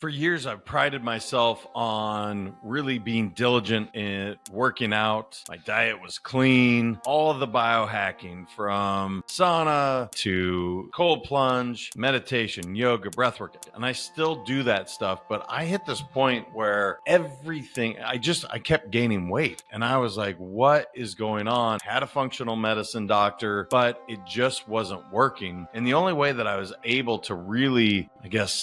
For years, I've prided myself on really being diligent in working out. My diet was clean, all of the biohacking from sauna to cold plunge, meditation, yoga, breathwork. And I still do that stuff, but I hit this point where everything, I kept gaining weight. And I was like, what is going on? Had a functional medicine doctor, but it just wasn't working. And the only way that I was able to really,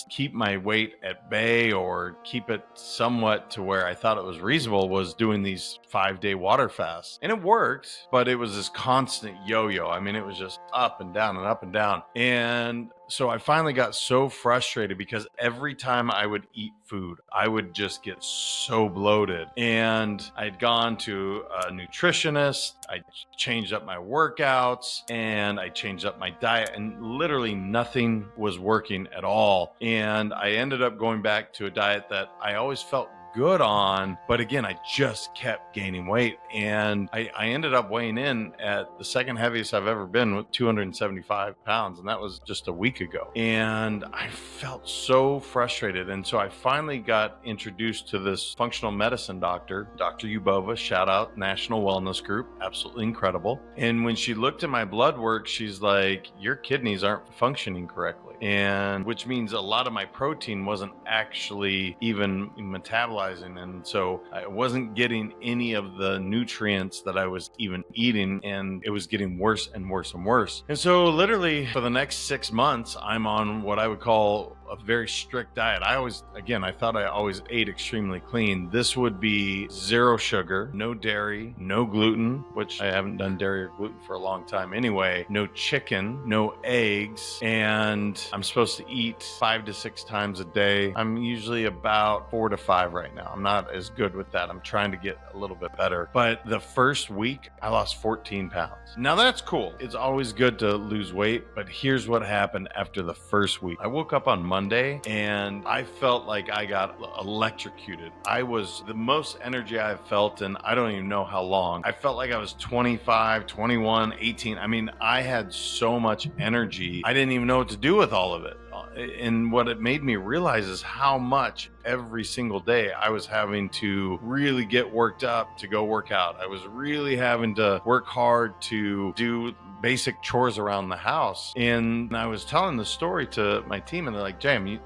keep my weight at bay or keep it somewhat to where I thought it was reasonable was doing these 5-day water fasts. And it worked, but it was this constant yo-yo. I mean, it was just up and down and up and down. And so I finally got so frustrated because every time I would eat food, I would just get so bloated. And I'd gone to a nutritionist, I changed up my workouts, and I changed up my diet, and literally nothing was working at all. And I ended up going back to a diet that I always felt good on, but again, I just kept gaining weight, and I ended up weighing in at the second heaviest I've ever been with 275 pounds, and that was just a week ago. And I felt so frustrated, and so I finally got introduced to this functional medicine doctor, Dr. 𝗍𝗂𝗿, shout out, National Wellness Group, absolutely incredible. And when she looked at my blood work, she's like, your kidneys aren't functioning correctly, and which means a lot of my protein wasn't actually even metabolized. And so I wasn't getting any of the nutrients that I was even eating, and it was getting worse and worse and worse. And so literally for the next 6 months, I'm on what I would call a very strict diet. I thought I always ate extremely clean. This would be 0 sugar, no dairy, no gluten, which I haven't done dairy or gluten for a long time anyway, no chicken, no eggs, and I'm supposed to eat 5 to 6 times a day. I'm usually about 4 to 5 right now. I'm not as good with that. I'm trying to get a little bit better. But the first week, I lost 14 pounds. Now that's cool. It's always good to lose weight, but here's what happened after the first week. I woke up on Monday and I felt like I got electrocuted. I was the most energy I've felt in I don't even know how long. I felt like I was 25, 21, 18. I mean, I had so much energy. I didn't even know what to do with all of it. And what it made me realize is how much every single day I was having to really get worked up to go work out. I was really having to work hard to do basic chores around the house. And I was telling the story to my team, and they're like, Jam, you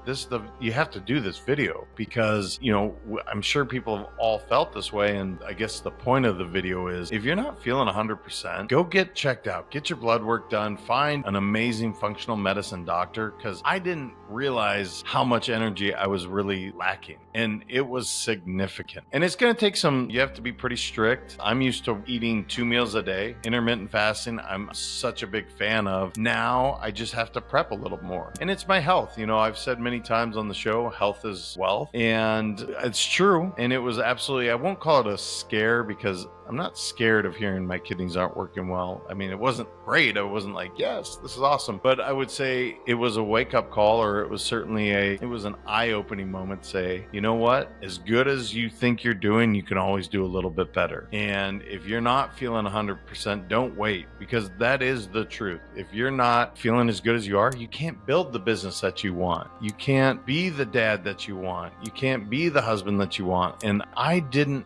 have to do this video because, I'm sure people have all felt this way. And I guess the point of the video is if you're not feeling 100%, go get checked out, get your blood work done, find an amazing functional medicine doctor, because I didn't realize how much energy I was really lacking. And it was significant. And it's going to take you have to be pretty strict. I'm used to eating 2 meals a day, intermittent fasting. I'm such a big fan of. Now I just have to prep a little more. And it's my health. I've said many times on the show, health is wealth. And it's true. And it was absolutely, I won't call it a scare because I'm not scared of hearing my kidneys aren't working well. I mean, it wasn't great. I wasn't like, yes, this is awesome. But I would say it was a wake-up call, or it was certainly it was an eye-opening moment to say, you know what? As good as you think you're doing, you can always do a little bit better. And if you're not feeling 100%, don't wait, because that is the truth. If you're not feeling as good as you are, you can't build the business that you want. You can't be the dad that you want. You can't be the husband that you want. And I didn't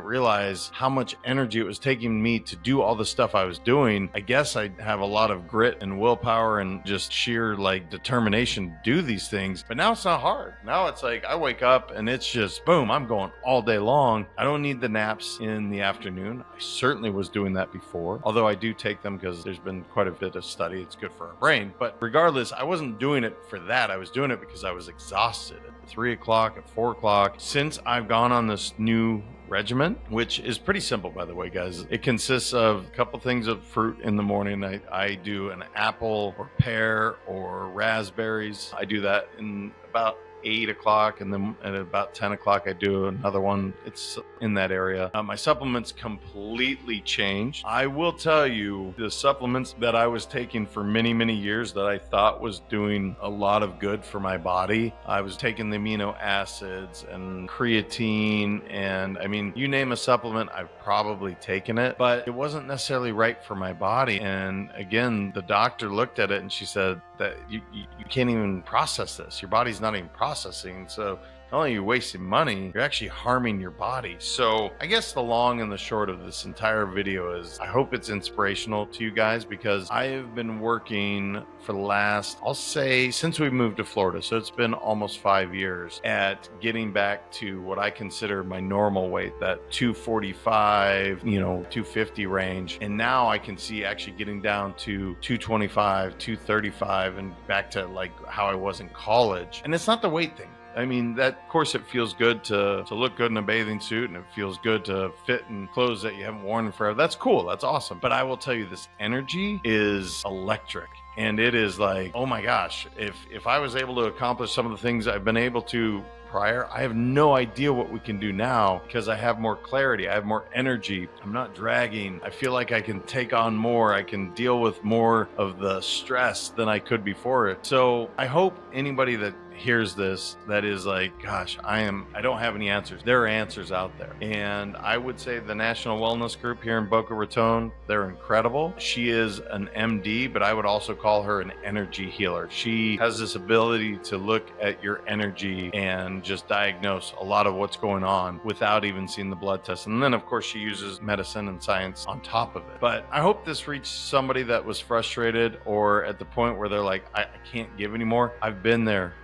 realize how much energy it was taking me to do all the stuff I was doing. I guess I have a lot of grit and willpower and just sheer determination to do these things. But now it's not hard. Now it's like I wake up and it's just boom, I'm going all day long. I don't need the naps in the afternoon. I certainly was doing that before, although I do take them because there's been quite a bit of study. It's good for our brain. But regardless, I wasn't doing it for that. I was doing it because I was exhausted at 3 o'clock, at 4 o'clock. Since I've gone on this new regimen, which is pretty simple, by the way, guys. It consists of a couple things of fruit in the morning. I do an apple or pear or raspberries. I do that in about 8 o'clock, and then at about 10 o'clock I do another one. It's in that area. My supplements completely changed. I will tell you, the supplements that I was taking for many, many years that I thought was doing a lot of good for my body, I was taking the amino acids and creatine, and I mean, you name a supplement, I've probably taken it, but it wasn't necessarily right for my body. And again, the doctor looked at it and she said that you can't even process this. Your body's not even processing processing. So not only are you wasting money, you're actually harming your body. So I guess the long and the short of this entire video is I hope it's inspirational to you guys, because I have been working for the last, I'll say, since we moved to Florida, so it's been almost 5 years, at getting back to what I consider my normal weight, that 245, 250 range. And now I can see actually getting down to 225, 235, and back to like how I was in college. And it's not the weight thing. I mean, that, of course, it feels good to look good in a bathing suit, and it feels good to fit in clothes that you haven't worn in forever. That's cool. That's awesome. But I will tell you, this energy is electric. And it is like, oh my gosh, if I was able to accomplish some of the things I've been able to prior, I have no idea what we can do now, because I have more clarity, I have more energy, I'm not dragging, I feel like I can take on more, I can deal with more of the stress than I could before it. So I hope anybody that hears this that is like, gosh, I don't have any answers. There are answers out there. And I would say the National Wellness Group here in Boca Raton, they're incredible. She is an MD, but I would also call her an energy healer. She has this ability to look at your energy and just diagnose a lot of what's going on without even seeing the blood test. And then of course she uses medicine and science on top of it. But I hope this reached somebody that was frustrated, or at the point where they're like, I can't give anymore. I've been there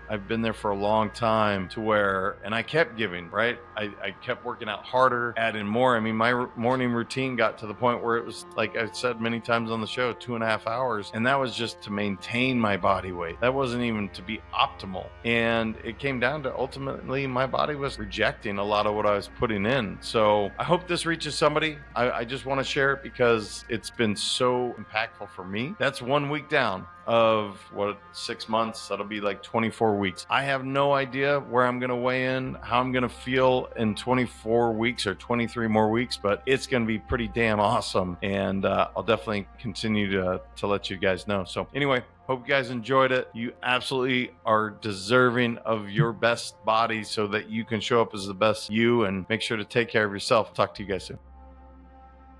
for a long time, to where, and I kept giving, right? I kept working out harder, adding more. I mean, my morning routine got to the point where it was, like I've said many times on the show, 2.5 hours. And that was just to maintain my body weight. That wasn't even to be optimal. And it came down to, ultimately, my body was rejecting a lot of what I was putting in. So I hope this reaches somebody. I just want to share it because it's been so impactful for me. That's 1 week down of 6 months. That'll be like 24 weeks. I have no idea where I'm going to weigh in, how I'm going to feel in 24 weeks or 23 more weeks, but it's going to be pretty damn awesome. And I'll definitely continue to let you guys know. So anyway, hope you guys enjoyed it. You absolutely are deserving of your best body, so that you can show up as the best you, and make sure to take care of yourself. Talk to you guys soon.